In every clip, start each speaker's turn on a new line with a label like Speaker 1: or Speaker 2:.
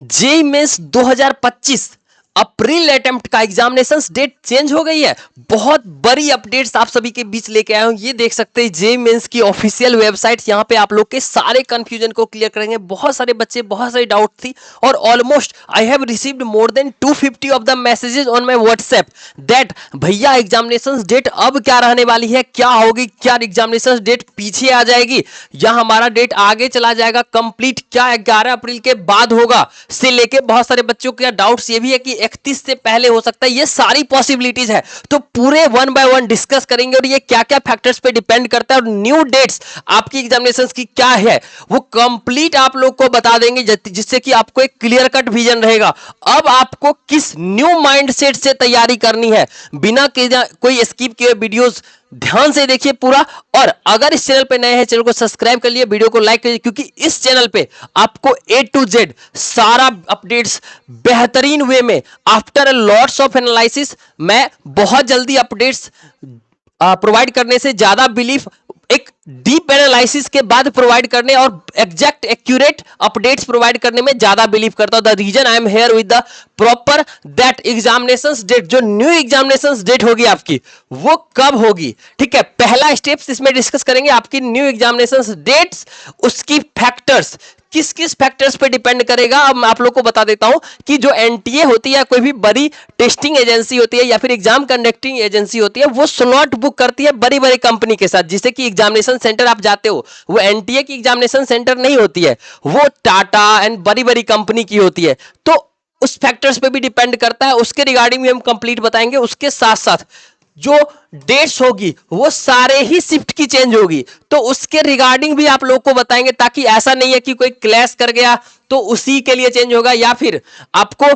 Speaker 1: JEE mains 2025 अप्रैल attempt का examination date change हो गई है। बहुत बड़ी अपडेट्स आप सभी के बीच लेके आया हूं। ये देख सकते हैं जेई मेंस की ऑफिशियल वेबसाइट। यहां पे आप लोग के सारे कंफ्यूजन को क्लियर करेंगे। बहुत सारे बच्चे बहुत सारी डाउट थी और almost I have received more than 250 of the messages on my WhatsApp that भैया एग्जामिनेशन डेट अब क्या रहने वाली है, क्या होगी, क्या एग्जामिनेशन डेट पीछे आ जाएगी या हमारा डेट आगे चला जाएगा, कंप्लीट क्या 11 अप्रैल के बाद होगा से लेके बहुत सारे बच्चों के डाउट्स ये भी है कि 31 से पहले हो सकता है। ये सारी पॉसिबिलिटीज है तो पूरे वन बाय वन डिस्कस करेंगे और ये क्या क्या फैक्टर्स पे डिपेंड करता है और न्यू डेट्स आपकी एग्जामिनेशन की क्या है वो कंप्लीट आप लोग को बता देंगे जिससे कि आपको एक क्लियर कट विजन रहेगा। अब आपको किस न्यू माइंडसेट से तैयारी करनी है, बिना कोई स्किप किए वीडियोस ध्यान से देखिए पूरा। और अगर इस चैनल पे नए हैं चैनल को सब्सक्राइब कर लिए, वीडियो को लाइक करिए क्योंकि इस चैनल पे आपको A to Z सारा अपडेट्स बेहतरीन वे में आफ्टर लॉट्स ऑफ एनालिसिस मैं बहुत जल्दी अपडेट्स प्रोवाइड करने से ज्यादा बिलीफ एक डीप एनालिसिस के बाद प्रोवाइड करने और एग्जैक्ट एक्यूरेट अपडेट्स प्रोवाइड करने में ज्यादा बिलीव करता हूं। The reason I am here with the proper that examination date, जो न्यू एग्जामिनेशन डेट होगी आपकी वो कब होगी, ठीक है। पहला स्टेप्स इसमें डिस्कस करेंगे आपकी न्यू एग्जामिनेशन डेट्स, उसकी फैक्टर्स किस किस फैक्टर्स पे डिपेंड करेगा। अब मैं आप लोग को बता देता हूं कि जो एनटीए होती है, कोई भी बड़ी टेस्टिंग एजेंसी होती है या फिर एग्जाम कंडक्टिंग एजेंसी होती है, वो स्लॉट बुक करती है बड़ी बड़ी कंपनी के साथ। जिससे कि एग्जामिनेशन सेंटर आप जाते हो वो एनटीए की एग्जामिनेशन सेंटर नहीं होती है, वो टाटा एंड बड़ी बड़ी कंपनी की होती है। तो उस फैक्टर्स पे भी डिपेंड करता है, उसके रिगार्डिंग भी हम कंप्लीट बताएंगे। उसके साथ साथ जो डेट्स होगी वो सारे ही शिफ्ट की चेंज होगी तो उसके रिगार्डिंग भी आप लोग को बताएंगे, ताकि ऐसा नहीं है कि कोई क्लैश कर गया तो उसी के लिए चेंज होगा या फिर आपको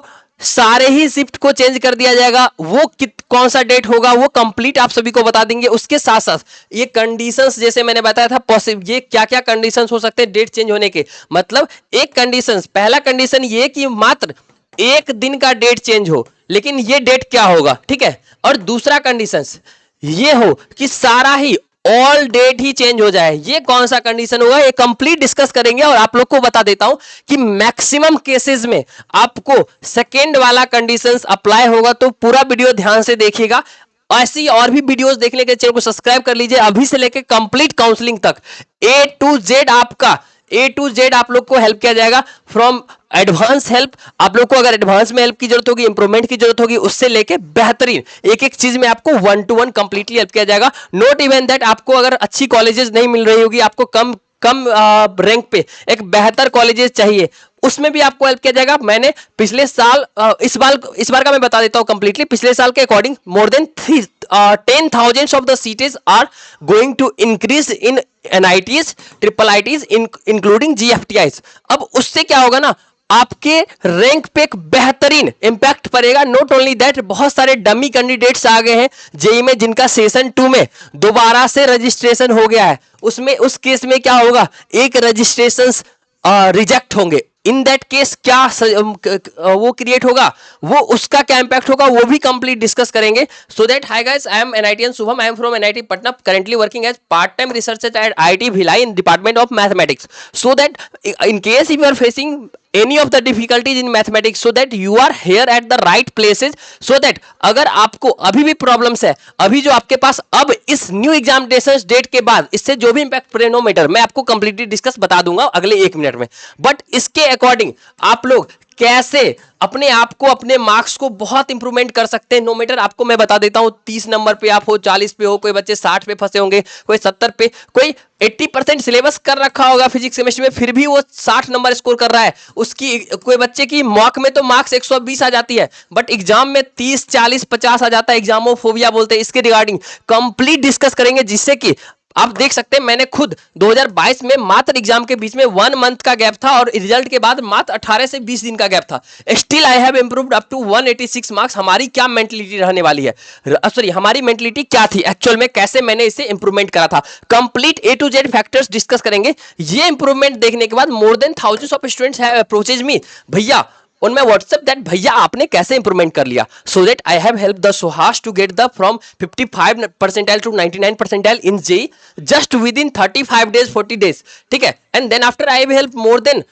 Speaker 1: सारे ही शिफ्ट को चेंज कर दिया जाएगा। वो कौन सा डेट होगा वो कंप्लीट आप सभी को बता देंगे। उसके साथ साथ ये कंडीशंस जैसे मैंने बताया था पॉसिबल, ये क्या क्या कंडीशंस हो सकते हैं डेट चेंज होने के। मतलब एक कंडीशंस, पहला कंडीशन ये कि मात्र एक दिन का डेट चेंज हो, लेकिन ये डेट क्या होगा, ठीक है। और दूसरा कंडीशंस ये हो कि सारा ही ऑल डेट ही चेंज हो जाए। ये कौन सा कंडीशन होगा ये कंप्लीट डिस्कस करेंगे। और आप लोग को बता देता हूं कि मैक्सिमम केसेस में आपको सेकेंड वाला कंडीशंस अप्लाई होगा, तो पूरा वीडियो ध्यान से देखिएगा। ऐसी और भी वीडियोस देखने के चैनल को सब्सक्राइब कर लीजिए अभी से लेकर कंप्लीट काउंसलिंग तक A to Z आपका A to Z आप लोग को हेल्प किया जाएगा। फ्रॉम एडवांस हेल्प, आप लोग को अगर एडवांस में हेल्प की जरूरत होगी, इंप्रूवमेंट की जरूरत होगी, उससे लेके बेहतरीन एक एक चीज में आपको 1 to 1 कंप्लीटली हेल्प किया जाएगा। नोट इवन दैट आपको अगर अच्छी कॉलेजेस नहीं मिल रही होगी, आपको कम कम रैंक पे एक बेहतर कॉलेजेस चाहिए, उसमें भी आपको हेल्प किया जाएगा। मैंने पिछले साल इस बार का मैं बता देता हूं कंप्लीटली। पिछले साल के according more than 10,000 of the seatage are going to increase in NITs, triple IITs including GFTIs. अब उससे क्या होगा ना, आपके रैंक पे एक बेहतरीन इंपैक्ट पड़ेगा। नॉट ओनली दैट, बहुत सारे डमी कैंडिडेट्स आ गए हैं जेई में जिनका सेशन 2 में दोबारा से रजिस्ट्रेशन हो गया है। उसमें उस केस में क्या होगा, एक रजिस्ट्रेशन रिजेक्ट होंगे। इन दैट केस क्या वो क्रिएट होगा, वो उसका क्या इंपैक्ट होगा वो भी कंप्लीट डिस्कस करेंगे। So that hi guys, I am NITian Shubham, I am from NIT Patna, currently working as part time researcher at IIT Bhilai in department of mathematics. So that in case if you are facing any of the difficulties in mathematics, so that you are here at the right places, so that अगर आपको अभी भी problems है, अभी जो आपके पास अब इस न्यू एग्जामिनेशन डेट के बाद इससे जो भी इंपैक्ट पड़े, नो मैटर, मैं आपको कंप्लीटली डिस्कस बता दूंगा अगले 1 मिनट में। बट इसके अकॉर्डिंग आप लोग कैसे अपने आप को, अपने मार्क्स को बहुत इंप्रूवमेंट कर सकते हैं। नो मैटर, आपको मैं बता देता हूं 30 नंबर पे आप हो, 40 पे हो, कोई बच्चे 60 पे फंसे होंगे, कोई 70 पे, कोई 80% सिलेबस कर रखा होगा फिजिक्स केमिस्ट्री में, फिर भी वो 60 नंबर स्कोर कर रहा है। उसकी कोई बच्चे की मॉक में तो मार्क्स 120 आ जाती है, बट एग्जाम में 30 40 50 आ जाता है। एग्जामोफोबिया बोलते हैं। इसके रिगार्डिंग कंप्लीट डिस्कस करेंगे, जिससे कि आप देख सकते हैं मैंने खुद 2022 में मात्र एग्जाम के बीच में 1 मंथ का गैप था और रिजल्ट के बाद मात्र 18 से 20 दिन का गैप था। Still I have improved up to 186 marks. हमारी क्या मेंटलिटी रहने वाली है, सॉरी हमारी मेंटलिटी क्या थी एक्चुअल में, कैसे मैंने इसे इंप्रूवमेंट करा था, complete A to Z factors discuss करेंगे। ये इंप्रूवमेंट देखने के बाद more than thousands of students have approaches me भैया on my WhatsApp that भैया आपने कैसे इंप्रूवमेंट कर लिया। so that I have helped the Suhas to get the from 55 percentile to 99 percentile in JEE just within 35 days 40 days, ठीक है। and then after I have helped more than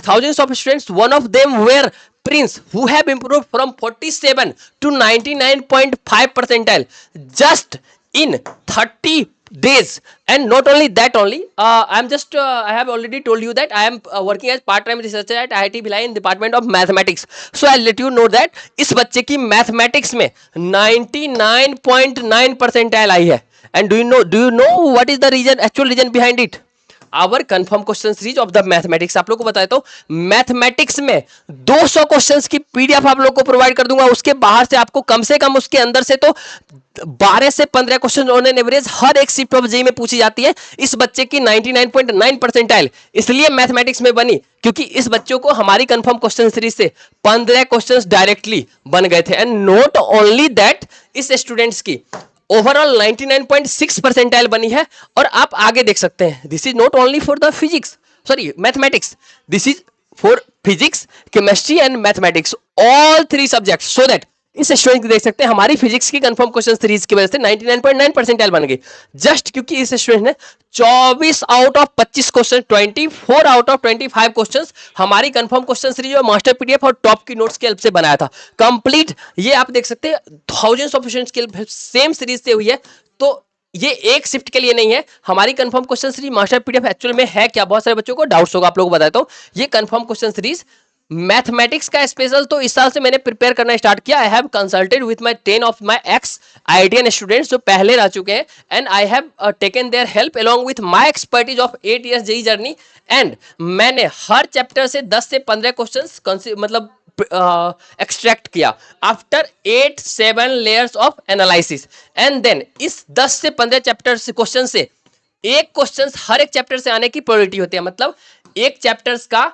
Speaker 1: thousands of students. One of them were Prince, who have improved from 47 to 99.5 percentile just in 30 days. And not only that, only I have already told you that I am working as part-time researcher at IIT Bhilai in department of mathematics. So I'll let you know that इस बच्चे की mathematics में 99.9 percentile आई है. And do you know what is the reason, actual reason behind it? Our confirm question series of the mathematics. आप लोग को बताया तो मैथमेटिक्स में 200 क्वेश्चंस की पीडीएफ आप लोग को प्रोवाइड कर दूंगा. उसके बाहर से आपको कम से कम उसके अंदर से तो 12 से 15 क्वेश्चन ऑन एन एवरेज हर एक शिफ्ट ऑफ जेई में पूछी जाती है. इस बच्चे की 99.9 परसेंटाइल इसलिए मैथमेटिक्स में बनी क्योंकि इस बच्चों को हमारी कंफर्म क्वेश्चन सीरीज से 15 क्वेश्चंस डायरेक्टली बन गए थे. एंड नॉट ओनली दैट, इस स्टूडेंट्स की ओवरऑल 99.6 परसेंटाइल बनी है. और आप आगे देख सकते हैं, this is not only for the physics, sorry mathematics, this is for physics, chemistry and mathematics, all 3 subjects. So that इस स्टूडेंट को देख सकते हैं हमारी फिजिक्स की कंफर्म क्वेश्चन सीरीज की वजह से 99.9 परसेंटाइल बन गई, जस्ट क्योंकि इस स्टूडेंट ने 24 out of 25 question, 24 out of 25 questions हमारी कंफर्म क्वेश्चन सीरीज और मास्टर पीडीएफ और टॉप की नोट्स की हेल्प से बनाया था कंप्लीट. ये आप देख सकते हैं थाउजेंड्स ऑफ स्टूडेंट्स की हेल्प सेम सीरीज से हुई है. तो ये एक शिफ्ट के लिए नहीं है. हमारी confirm question series master PDF actual में है क्या, बहुत सारे बच्चों को डाउट्स होगा. आप लोगों को बताता हूं, ये कंफर्म क्वेश्चन सीरीज मैथमेटिक्स का स्पेशल तो इस साल से मैंने प्रिपेयर करना स्टार्ट किया. I have consulted with my 10 of my ex IITian students जो पहले रह चुके हैं. And I have taken their help along with my expertise of 8 years JEE journey. And मैंने हर चैप्टर से 10 से 15 क्वेश्चंस मतलब एक्सट्रैक्ट किया after 8-7 layers of analysis. And then इस 10 से 15 चैप्टर से क्वेश्चन से एक क्वेश्चन हर एक चैप्टर से आने की प्रोबेबिलिटी होती है. मतलब एक चैप्टर्स का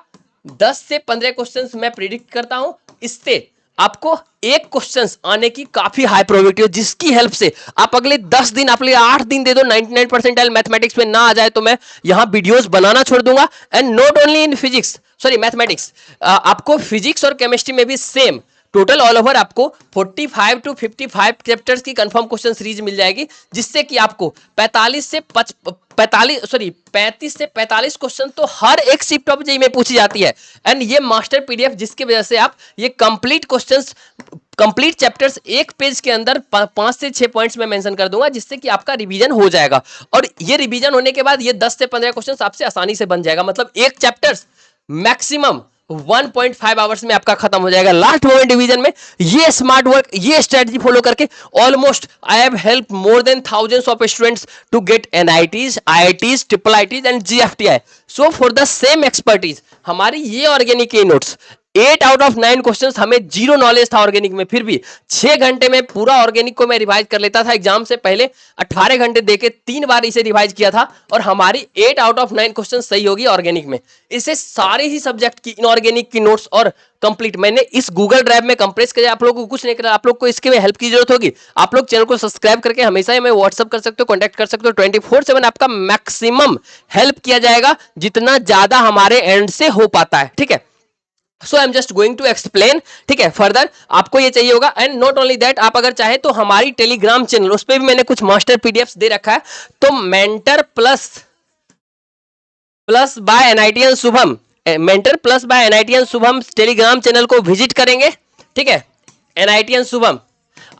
Speaker 1: 10 से 15 क्वेश्चंस मैं प्रिडिक्ट करता हूं, इससे आपको एक क्वेश्चंस आने की काफी हाई प्रोबेबिलिटी है, जिसकी हेल्प से आप अगले 10 दिन, आप 8 दिन दे दो 99 परसेंटाइल मैथमेटिक्स में ना आ जाए तो मैं यहां वीडियोस बनाना छोड़ दूंगा. And not only in physics, sorry mathematics, आपको फिजिक्स और केमिस्ट्री में भी सेम टोटल ऑल ओवर आपको 45 to 55 चैप्टर्स की कंफर्म क्वेश्चन सीरीज मिल जाएगी, जिससे कि आपको 35 से 45 क्वेश्चन तो हर एक शिफ्ट ऑफ जेईई में पूछी जाती है. एंड ये मास्टर पीडीएफ जिसकी वजह से आप ये कंप्लीट चैप्टर्स एक पेज के अंदर 5 से 6 पॉइंट्स में मेंशन कर दूंगा, जिससे कि आपका रिवीजन हो जाएगा. और ये रिवीजन होने के बाद ये 10 से 15 क्वेश्चन आपसे आसानी से बन जाएगा. मतलब एक चैप्टर्स मैक्सिमम 1.5 आवर्स में आपका खत्म हो जाएगा. लास्ट मोमेंट डिवीजन में ये स्मार्ट वर्क, ये स्ट्रेटजी फॉलो करके almost I have help more than thousands of students to get NITs, IITs, triple ITs and GFTI. So for the same expertise हमारी ये ऑर्गेनिक की नोट्स 8 आउट ऑफ 9 क्वेश्चंस हमें zero knowledge था organic में, फिर भी 6 घंटे में पूरा ऑर्गेनिक को मैं रिवाइज कर लेता था. एग्जाम से पहले 18 घंटे देके 3 बार इसे रिवाइज किया था और हमारी 8 आउट ऑफ 9 क्वेश्चन सही होगी ऑर्गेनिक में. इससे सारे ही सब्जेक्ट की इनऑर्गेनिक की नोट्स और कंप्लीट मैंने इस गूगल ड्राइव में कंप्रेस किया. आप लोगों को कुछ नहीं करना, आप लोग को इसके में हेल्प की जरूरत होगी. आप लोग चैनल को सब्सक्राइब करके हमेशा ही हमें व्हाट्सअप कर सकते हो, कॉन्टैक्ट कर सकते हो. 24/7 आपका मैक्सिमम हेल्प किया जाएगा, जितना ज्यादा हमारे एंड से हो पाता है. ठीक है, so I am just going to explain. ठीक है, फर्दर आपको ये चाहिए होगा. एंड नॉट ओनली दैट, आप अगर चाहे तो हमारी टेलीग्राम चैनल, उस पर भी मैंने कुछ मास्टर पीडीएफ दे रखा है. तो mentor plus by NITian Shubham, mentor plus by NITian Shubham Telegram channel को विजिट करेंगे. ठीक है, एनआईटीएन शुभम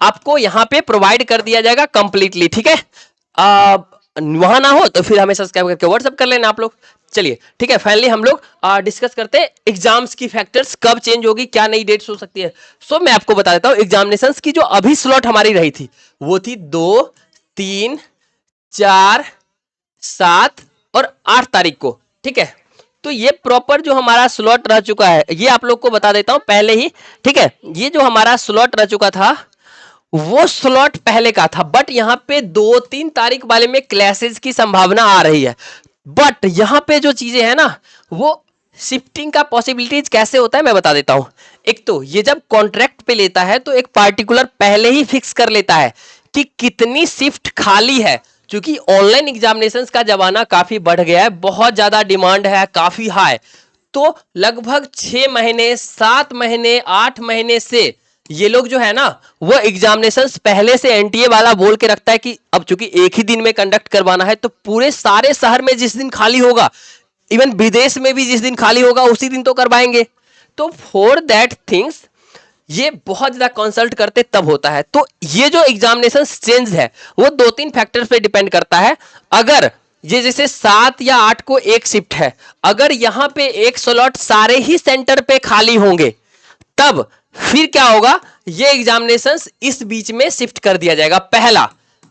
Speaker 1: आपको यहां पे प्रोवाइड कर दिया जाएगा कंप्लीटली. ठीक है, वहां ना हो तो फिर हमें सब्सक्राइब करके व्हाट्सएप कर लेना आप लोग. चलिए ठीक है, फाइनली हम लोग डिस्कस करते हैं एग्जाम्स की फैक्टर्स, कब चेंज होगी, क्या नई डेट्स हो सकती है. सो मैं आपको बता देता हूं एग्जामिनेशंस की जो अभी स्लॉट हमारी रही थी वो थी 2, 3, 4, 7 और 8 तारीख को. ठीक है, तो ये प्रॉपर जो हमारा स्लॉट रह चुका है ये आप लोग को बता देता हूं पहले ही. ठीक है, ये जो हमारा स्लॉट रह चुका था वो स्लॉट पहले का था, बट यहां पे 2-3 तारीख वाले में क्लासेस की संभावना आ रही है. बट यहां पे जो चीजें हैं ना वो शिफ्टिंग का पॉसिबिलिटीज कैसे होता है मैं बता देता हूं. एक तो ये जब कॉन्ट्रैक्ट पे लेता है तो एक पार्टिकुलर पहले ही फिक्स कर लेता है कि कितनी शिफ्ट खाली है. क्योंकि ऑनलाइन एग्जामिनेशंस का जमाना काफी बढ़ गया है, बहुत ज्यादा डिमांड है, काफी हाई. तो लगभग 6 महीने, 7 महीने, 8 महीने से ये लोग जो है ना वो एग्जामिनेशंस पहले से एनटीए वाला बोल के रखता है कि अब चूंकि एक ही दिन में कंडक्ट करवाना है तो पूरे सारे शहर में जिस दिन खाली होगा इवन विदेश में भी जिस दिन खाली होगा उसी दिन तो करवाएंगे। तो फॉर दैट थिंग्स ये बहुत ज्यादा कंसल्ट करते तब होता है। तो ये जो एग्जामिनेशन चेंज है वो 2-3 फैक्टर्स पे डिपेंड करता है। अगर ये जैसे 7 या 8 को एक शिफ्ट है, अगर यहां पे एक स्लॉट सारे ही सेंटर पे खाली होंगे तब फिर क्या होगा, ये एग्जामिनेशंस इस बीच में शिफ्ट कर दिया जाएगा।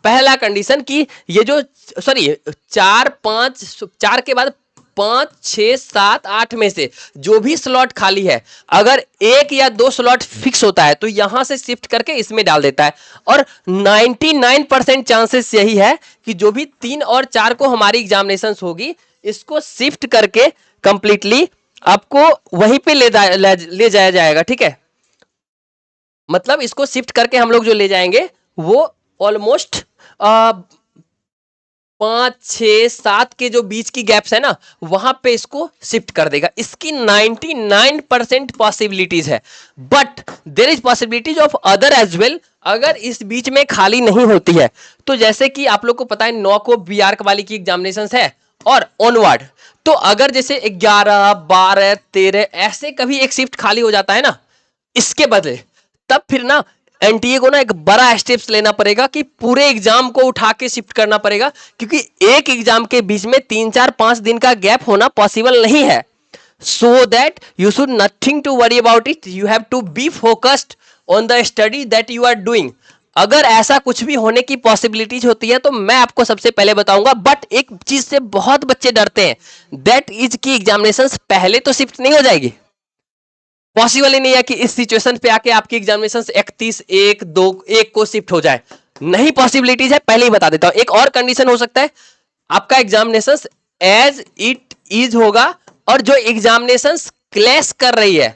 Speaker 1: पहला कंडीशन कि ये जो सॉरी 4 के बाद 5, 6, 7, 8 में से जो भी स्लॉट खाली है, अगर 1 या 2 स्लॉट फिक्स होता है तो यहां से शिफ्ट करके इसमें डाल देता है। और 99% चांसेस यही है कि जो भी 3 और 4 को हमारी एग्जामिनेशंस होगी इसको शिफ्ट करके कंप्लीटली आपको वहीं पे ले जाया जाएगा। ठीक है, मतलब इसको शिफ्ट करके हम लोग जो ले जाएंगे वो ऑलमोस्ट 5, 6, 7 के जो बीच की गैप्स है ना वहां पे इसको शिफ्ट कर देगा। इसकी 99% पॉसिबिलिटीज है, but there is possibilities of other as well. अगर इस बीच में खाली नहीं होती है तो जैसे कि आप लोग को पता है 9 को बीआरक वाली की एग्जामिनेशंस है और ऑनवर्ड, तो अगर जैसे 11, 12, 13 ऐसे कभी एक शिफ्ट खाली हो जाता है ना इसके बदले, तब फिर ना एनटीए को ना एक बड़ा स्टेप्स लेना पड़ेगा कि पूरे एग्जाम को उठा के शिफ्ट करना पड़ेगा, क्योंकि एक एग्जाम के बीच में 3, 4, 5 दिन का गैप होना पॉसिबल नहीं है। So that you should nothing to worry about it, you have to be focused on the study that you are doing. अगर ऐसा कुछ भी होने की पॉसिबिलिटीज होती है तो मैं आपको सबसे पहले बताऊंगा, बट एक चीज से बहुत बच्चे डरते हैं, दैट इज की एग्जामिनेशंस पहले तो शिफ्ट नहीं हो जाएगी। पॉसिबल ही नहीं है कि इस सिचुएशन पे आके आपकी एग्जामिनेशन 31, 1, 2, 1 को शिफ्ट हो जाए, नहीं पॉसिबिलिटीज है, पहले ही बता देता हूं। एक और कंडीशन हो सकता है, आपका एग्जामिनेशन एज इट इज होगा और जो एग्जामिनेशन क्लैश कर रही है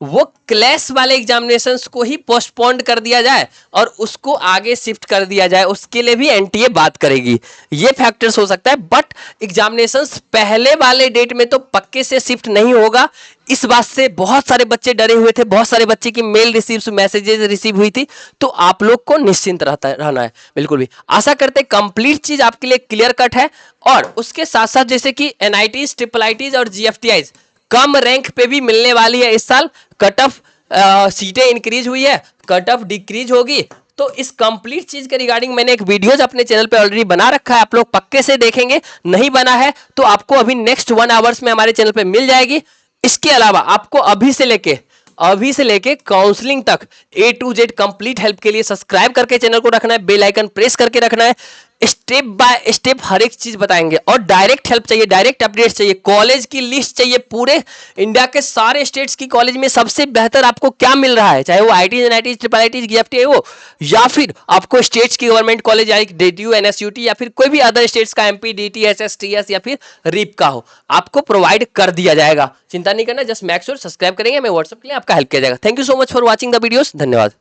Speaker 1: वो क्लैश वाले एग्जामिनेशंस को ही पोस्टपोन्ड कर दिया जाए और उसको आगे शिफ्ट कर दिया जाए, उसके लिए भी एनटीए बात करेगी। ये फैक्टर्स हो सकता है, बट एग्जामिनेशंस पहले वाले डेट में तो पक्के से शिफ्ट नहीं होगा। इस बात से बहुत सारे बच्चे डरे हुए थे, बहुत सारे बच्चे की मेल रिसीव मैसेजेस रिसीव हुई थी, तो आप लोग को निश्चिंत रहना है बिल्कुल भी। आशा करते कंप्लीट चीज आपके लिए क्लियर कट है। और उसके साथ साथ जैसे कि एनआईटीज, ट्रिपल आईटीज और जीएफटीआईज कम रैंक पे भी मिलने वाली है इस साल। कट ऑफ सीटें इंक्रीज हुई है, कट ऑफ डिक्रीज होगी। तो इस कंप्लीट चीज के रिगार्डिंग मैंने एक वीडियोज अपने चैनल पे ऑलरेडी बना रखा है, आप लोग पक्के से देखेंगे। नहीं बना है तो आपको अभी नेक्स्ट 1 आवर्स में हमारे चैनल पे मिल जाएगी। इसके अलावा आपको अभी से लेके काउंसलिंग तक A to Z complete help के लिए सब्सक्राइब करके चैनल को रखना है, बेल आइकन प्रेस करके रखना है। स्टेप बाय स्टेप हर एक चीज बताएंगे। और डायरेक्ट हेल्प चाहिए, डायरेक्ट अपडेट चाहिए, कॉलेज की लिस्ट चाहिए, पूरे इंडिया के सारे स्टेट्स की कॉलेज में सबसे बेहतर आपको क्या मिल रहा है, चाहे वो आईटीज, एनआईटीज, ट्रिपल आईटीज, जीएफटी हो, या फिर आपको स्टेट्स की गवर्नमेंट कॉलेज DTU, एनएसयूटी या फिर कोई भी अदर स्टेट्स का MP, DT, SSTS या फिर रीप का हो, आपको प्रोवाइड कर दिया जाएगा। चिंता नहीं करना, जस्ट मेक श्योर सब्सक्राइब करेंगे, मैं व्हाट्सएप के लिए आपका हेल्प किया जाएगा। Thank you so much for watching the videos. धन्यवाद।